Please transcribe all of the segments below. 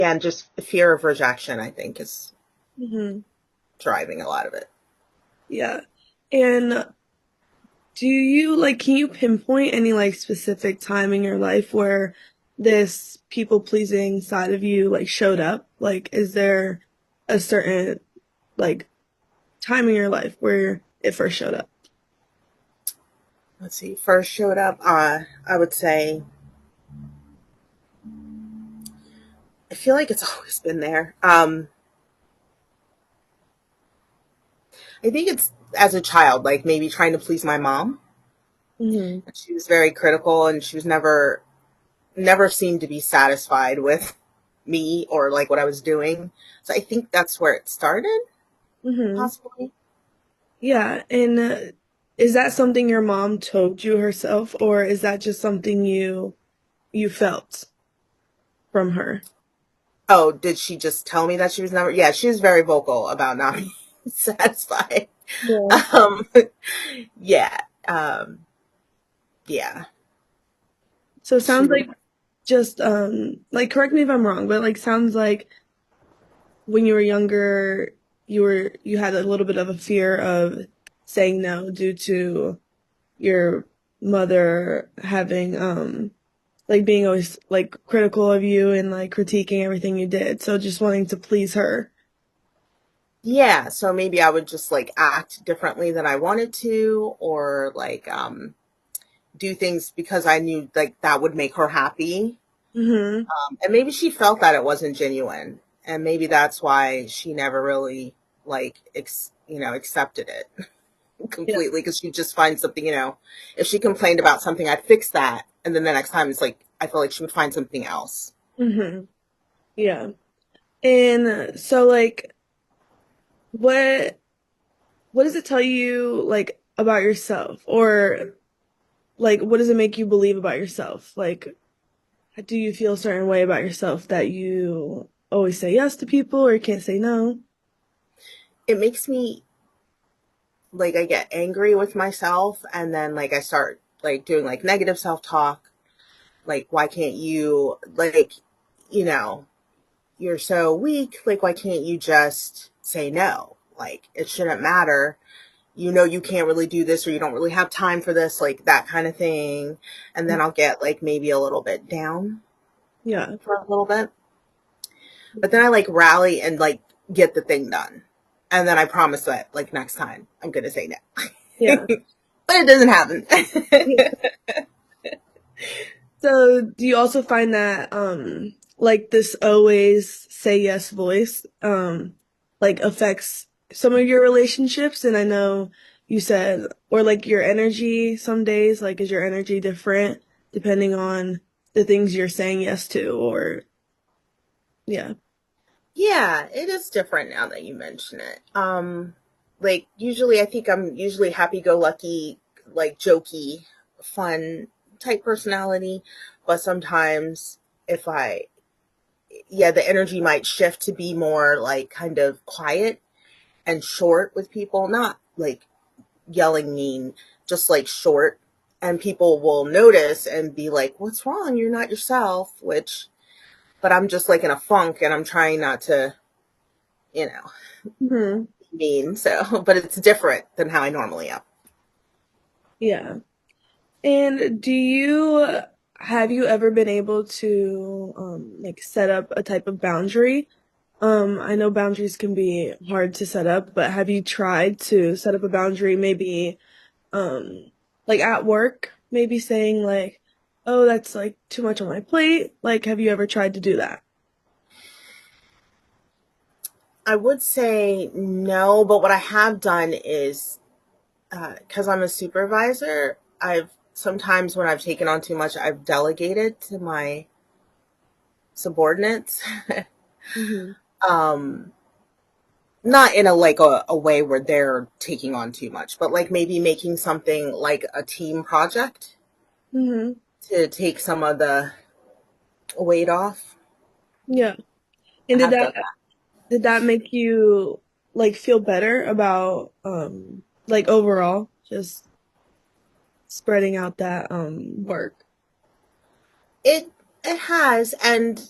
And just fear of rejection, I think, is Hmm. driving a lot of it. Yeah. And do you like, can you pinpoint any like specific time in your life where this people pleasing side of you like showed up? Like, is there a certain like time in your life where it first showed up? Let's see, first showed up, I would say, I feel like it's always been there. I think it's as a child, like maybe trying to please my mom. Hmm. She was very critical and she was never seemed to be satisfied with me or like what I was doing. So I think that's where it started, Hmm. possibly. Yeah. And is that something your mom told you herself, or is that just something you felt from her? Oh, did she just tell me that she was never? Yeah, she was very vocal about not being satisfied. Yeah. Um, yeah, um, yeah. So it She sounds would. like just like correct me if I'm wrong, but like sounds like when you were younger, you had a little bit of a fear of saying no due to your mother having like being always like critical of you and like critiquing everything you did. So just wanting to please her. Yeah, so maybe I would just like act differently than I wanted to, or like do things because I knew like that would make her happy. Hmm. And maybe she felt that it wasn't genuine, and maybe that's why she never really like accepted it Yeah. completely, because she just finds something, if she complained about something, I'd fix that, and then the next time it's like I feel like she would find something else. Hmm. Yeah. And so like what what does it tell you like about yourself, or like what does it make you believe about yourself? Like do you feel a certain way about yourself that you always say yes to people or you can't say no? It makes me like, I get angry with myself, and then like I start like doing like negative self-talk, like why can't you, like, you know you're so weak, like why can't you just say no, like it shouldn't matter, you can't really do this, or you don't really have time for this, like that kind of thing. And then I'll get like maybe a little bit down Yeah. for a little bit, but then I like rally and like get the thing done, and then I promise that like next time I'm gonna say no. Yeah. But it doesn't happen. Yeah. So do you also find that like this always say yes voice like affects some of your relationships? And I know you said, or like your energy some days, like is your energy different depending on the things you're saying yes to, or yeah. Yeah, it is different now that you mention it. Like usually I think I'm usually happy go lucky, like jokey, fun type personality, but sometimes if I yeah, the energy might shift to be more like kind of quiet and short with people, not like yelling mean, just like short, and people will notice and be like, "What's wrong? You're not yourself," which but I'm just like in a funk and I'm trying not to, you know, Hmm. mean. So, but it's different than how I normally am. Yeah. And do you have you ever been able to like set up a type of boundary? I know boundaries can be hard to set up, but have you tried to set up a boundary maybe like at work, maybe saying like, "Oh, that's like too much on my plate." Like have you ever tried to do that? I would say no, but what I have done is because I'm a supervisor, I've sometimes when I've taken on too much, I've delegated to my subordinates. Hmm. um, Not in a like a way where they're taking on too much, but like maybe making something like a team project Hmm. to take some of the weight off. Yeah. And I have done did that make you like feel better about like overall just spreading out that work? it. It has, and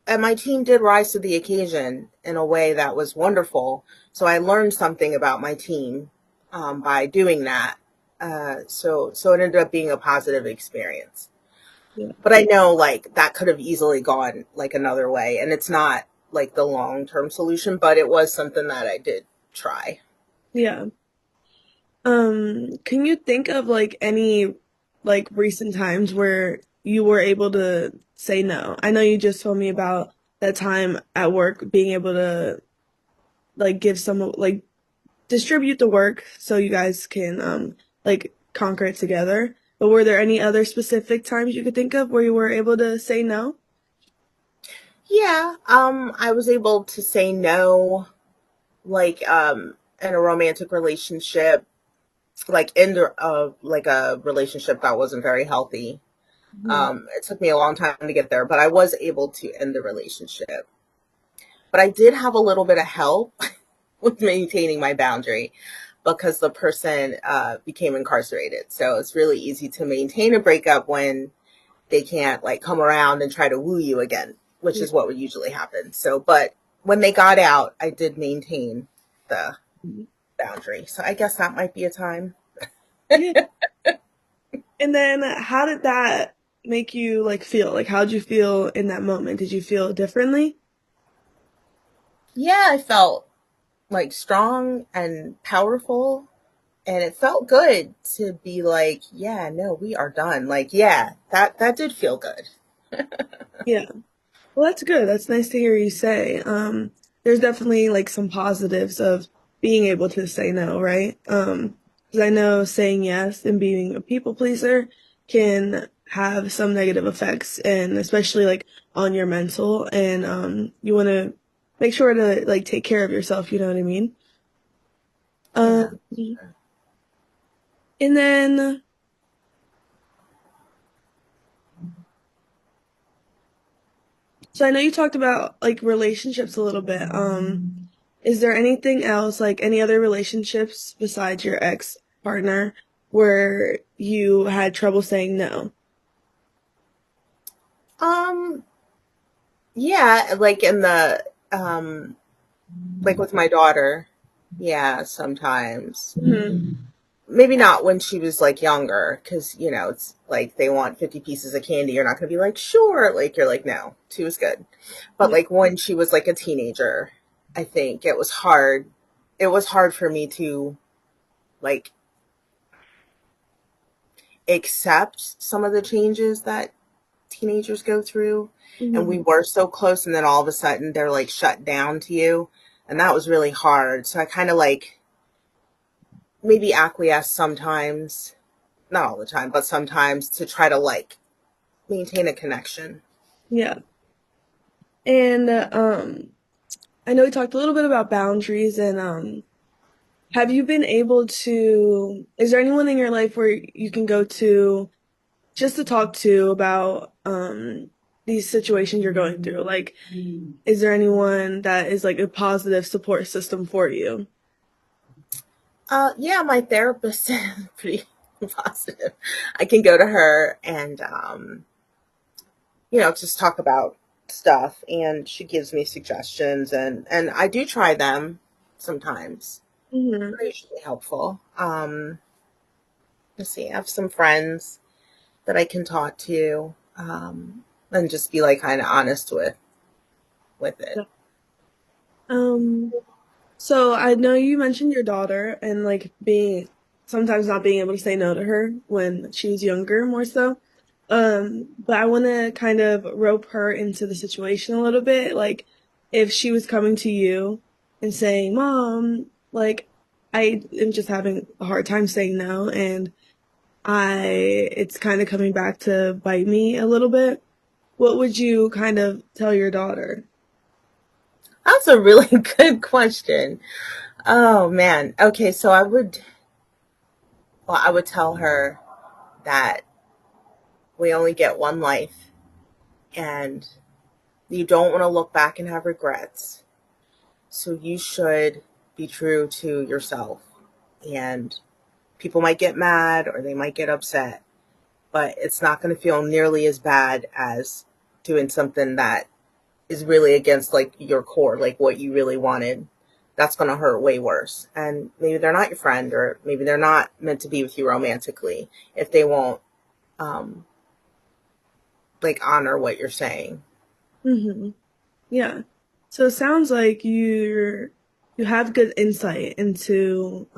and my team did rise to the occasion in a way that was wonderful. So I learned something about my team by doing that. So it ended up being a positive experience. Yeah. But I know like that could have easily gone like another way, and it's not like the long term solution, but it was something that I did try. Yeah. Can you think of like any like recent times where you were able to say no? I know you just told me about that time at work being able to like give some like distribute the work so you guys can like conquer it together. But were there any other specific times you could think of where you were able to say no? Yeah, I was able to say no, like in a romantic relationship, like in like a relationship that wasn't very healthy. Mhm. It took me a long time to get there, but I was able to end the relationship. But I did have a little bit of help with maintaining my boundary because the person became incarcerated. So it's really easy to maintain a breakup when they can't like come around and try to woo you again, which Yeah. is what would usually happen. So, but when they got out, I did maintain the boundary. So I guess that might be a time. Yeah. And then how did that make you like feel? Like how did you feel in that moment? Did you feel differently? Yeah, I felt like strong and powerful. And it felt good to be like, yeah, no, we are done. Like, yeah, that did feel good. Yeah. Well, that's good. That's nice to hear you say. There's definitely like some positives of being able to say no, right? 'Cause I know saying yes and being a people pleaser can have some negative effects, and especially like on your mental. And you want to make sure to like take care of yourself. You know what I mean? Um, Yeah. and then so I know you talked about like relationships a little bit. Is there anything else, like any other relationships besides your ex partner, where you had trouble saying no? Um, yeah, like in the like with my daughter, yeah, sometimes. Hmm. Maybe not when she was like younger, because it's like they want 50 pieces of candy. You're not gonna be like, sure. Like you're like, no, two is good. But Yeah. like when she was like a teenager, I think it was hard. It was hard for me to like accept some of the changes that teenagers go through. And we Hmm. were so close, and then all of a sudden they're like shut down to you. And that was really hard. So I kind of like maybe acquiesce sometimes, not all the time, but sometimes to try to like maintain a connection. Yeah. And I know we talked a little bit about boundaries, and have you been able to, is there anyone in your life where you can go to just to talk to about these situations you're going through? Like, is there anyone that is like a positive support system for you? Yeah, my therapist is pretty positive. I can go to her and just talk about stuff, and she gives me suggestions, and I do try them sometimes. Hmm. They're usually helpful. Let's see, I have some friends that I can talk to, and just be like kind of honest with it. Um, so I know you mentioned your daughter and like being sometimes not being able to say no to her when she was younger, more so. But I want to kind of rope her into the situation a little bit. Like, if she was coming to you and saying, "Mom, like, I am just having a hard time saying no, and it's kind of coming back to bite me a little bit." What would you kind of tell your daughter? That's a really good question. Oh man. Okay, so I would tell her that we only get one life, and you don't want to look back and have regrets. So you should be true to yourself. And people might get mad or they might get upset, but it's not going to feel nearly as bad as doing something that is really against like your core, like what you really wanted, that's going to hurt way worse. And maybe they're not your friend, or maybe they're not meant to be with you romantically if they won't um like honor what you're saying. Mm-hmm. Yeah. So it sounds like you have good insight into